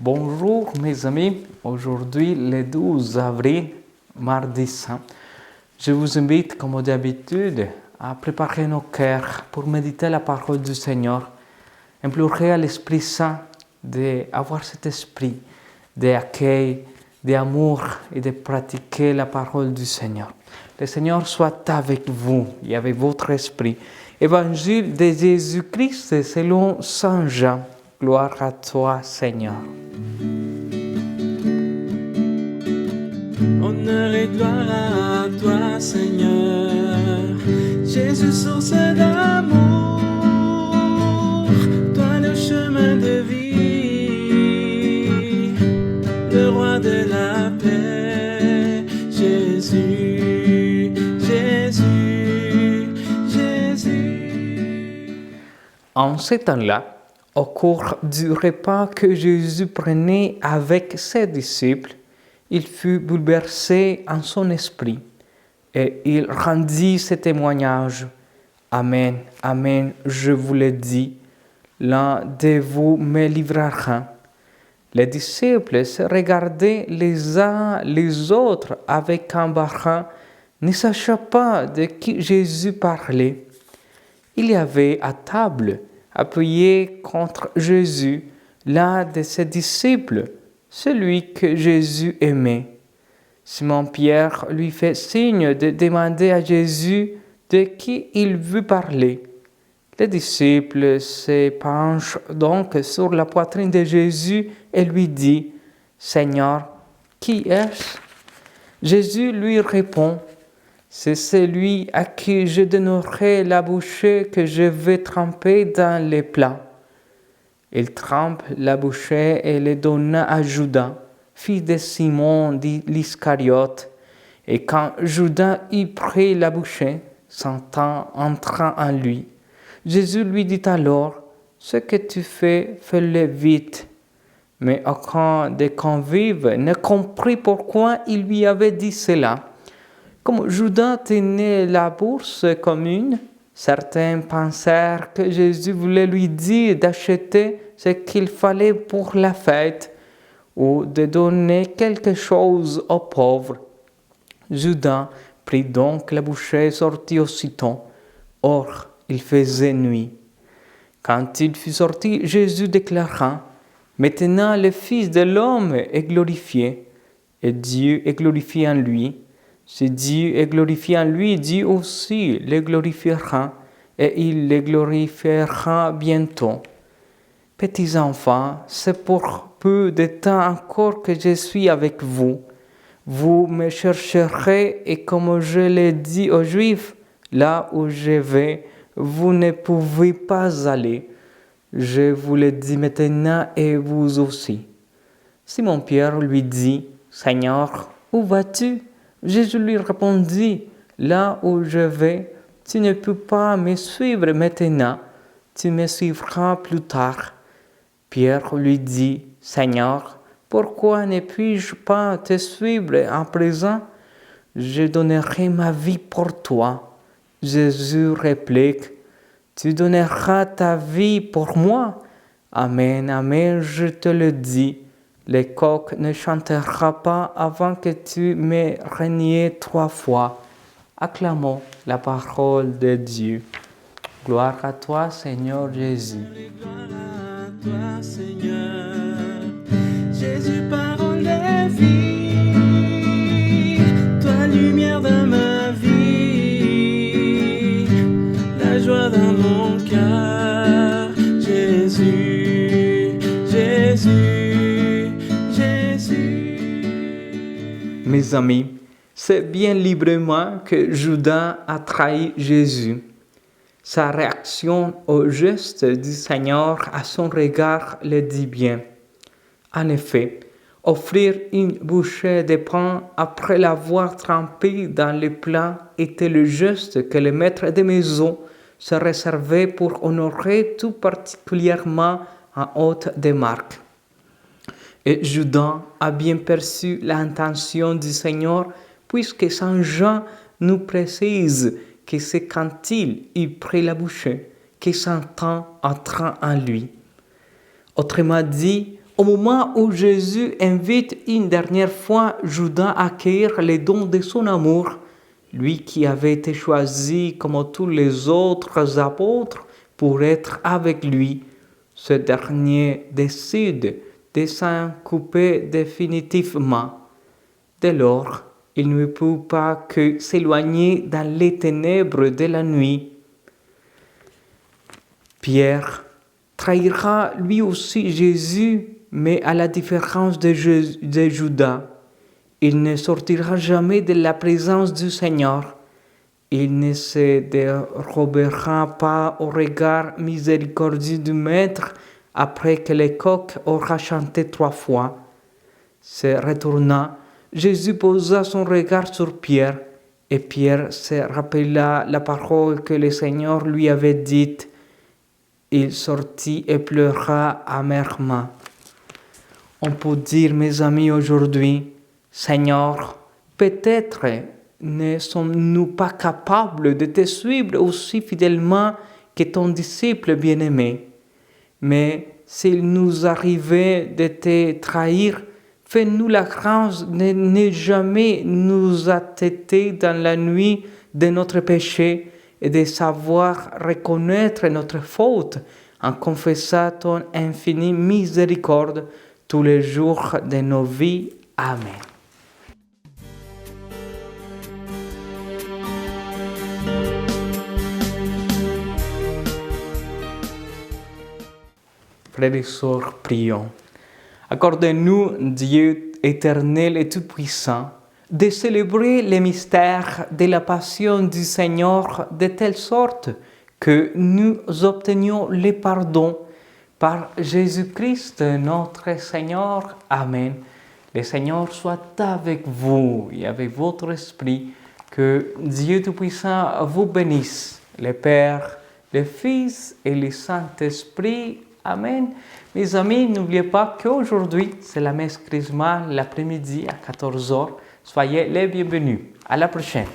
Bonjour mes amis, aujourd'hui le 12 avril, mardi saint. Je vous invite comme d'habitude à préparer nos cœurs pour méditer la parole du Seigneur, implorer à l'Esprit Saint d'avoir cet esprit d'accueil, d'amour et de pratiquer la parole du Seigneur. Le Seigneur soit avec vous et avec votre esprit. Évangile de Jésus-Christ selon Saint Jean. Gloire à toi, Seigneur. Honneur et gloire à toi, Seigneur. Jésus, source d'amour, toi le chemin de vie, le roi de la paix. Jésus, Jésus, Jésus. En ce temps-là, au cours du repas que Jésus prenait avec ses disciples, il fut bouleversé en son esprit et il rendit ce témoignage. Amen, amen, je vous le dis, l'un de vous me livrera. Les disciples se regardaient les uns les autres avec embarras, ne sachant pas de qui Jésus parlait. Il y avait à table, appuyé contre Jésus, l'un de ses disciples, celui que Jésus aimait. Simon-Pierre lui fait signe de demander à Jésus de qui il veut parler. Le disciple se penche donc sur la poitrine de Jésus et lui dit, « Seigneur, qui est-ce » Jésus lui répond, « C'est celui à qui je donnerai la bouchée que je vais tremper dans les plats. » Il trempe la bouchée et le donna à Judas, fils de Simon l'Iscariote. Et quand Judas eut pris la bouchée, Satan entra en lui. Jésus lui dit alors, « Ce que tu fais, fais-le vite. » Mais aucun des convives ne comprit pourquoi il lui avait dit cela. Comme Judas tenait la bourse commune, certains pensèrent que Jésus voulait lui dire d'acheter ce qu'il fallait pour la fête ou de donner quelque chose aux pauvres. Judas prit donc la bouchée et sortit aussitôt. Or, il faisait nuit. Quand il fut sorti, Jésus déclara, « Maintenant le Fils de l'homme est glorifié, et Dieu est glorifié en lui. Si Dieu est glorifié en lui, Dieu aussi le glorifiera, et il le glorifiera bientôt. Petits enfants, c'est pour peu de temps encore que je suis avec vous. Vous me chercherez, et comme je l'ai dit aux Juifs, là où je vais, vous ne pouvez pas aller. Je vous le dis maintenant et vous aussi. » Simon-Pierre lui dit, « Seigneur, où vas-tu » Jésus lui répondit, « Là où je vais, tu ne peux pas me suivre maintenant, tu me suivras plus tard. » Pierre lui dit, « Seigneur, pourquoi ne puis-je pas te suivre à présent? Je donnerai ma vie pour toi. » Jésus réplique, « Tu donneras ta vie pour moi? Amen, amen, je te le dis. Le coq ne chantera pas avant que tu m'aies renié 3 fois. » Acclamons la parole de Dieu. Gloire à toi, Seigneur Jésus. Gloire à toi, Seigneur. Jésus, parole de vie, toi, lumière dans ma vie, la joie dans mon cœur. Jésus, Jésus, Jésus. Mes amis, c'est bien librement que Judas a trahi Jésus. Sa réaction au geste du Seigneur à son regard le dit bien. En effet, offrir une bouchée de pain après l'avoir trempé dans le plat était le geste que le maître de maison se réservait pour honorer tout particulièrement un hôte de marque. Et Judas a bien perçu l'intention du Seigneur, puisque Saint Jean nous précise que c'est quand il eut pris la bouchée que Satan entra en lui. Autrement dit, au moment où Jésus invite une dernière fois Judas à accueillir les dons de son amour, lui qui avait été choisi comme tous les autres apôtres pour être avec lui, ce dernier décide de s'en couper définitivement. Dès lors, il ne peut pas que s'éloigner dans les ténèbres de la nuit. Pierre trahira lui aussi Jésus, mais à la différence de Judas, il ne sortira jamais de la présence du Seigneur. Il ne se dérobera pas au regard miséricordieux du Maître après que le coq aura chanté 3 fois. Se retournant, Jésus posa son regard sur Pierre, et Pierre se rappela la parole que le Seigneur lui avait dite. Il sortit et pleura amèrement. On peut dire, mes amis, aujourd'hui, Seigneur, peut-être ne sommes-nous pas capables de te suivre aussi fidèlement que ton disciple bien-aimé. Mais s'il nous arrivait de te trahir, fais-nous la grâce de ne jamais nous attêter dans la nuit de notre péché et de savoir reconnaître notre faute en confessant ton infinie miséricorde tous les jours de nos vies. Amen. Frères et sœurs, prions. Accorde-nous, Dieu éternel et tout-puissant, de célébrer les mystères de la passion du Seigneur de telle sorte que nous obtenions le pardon par Jésus-Christ notre Seigneur. Amen. Le Seigneur soit avec vous et avec votre esprit. Que Dieu Tout-Puissant vous bénisse, le Père, le Fils et le Saint-Esprit. Amen. Mes amis, n'oubliez pas qu'aujourd'hui, c'est la messe Chrisma l'après-midi à 14h. Soyez les bienvenus. À la prochaine.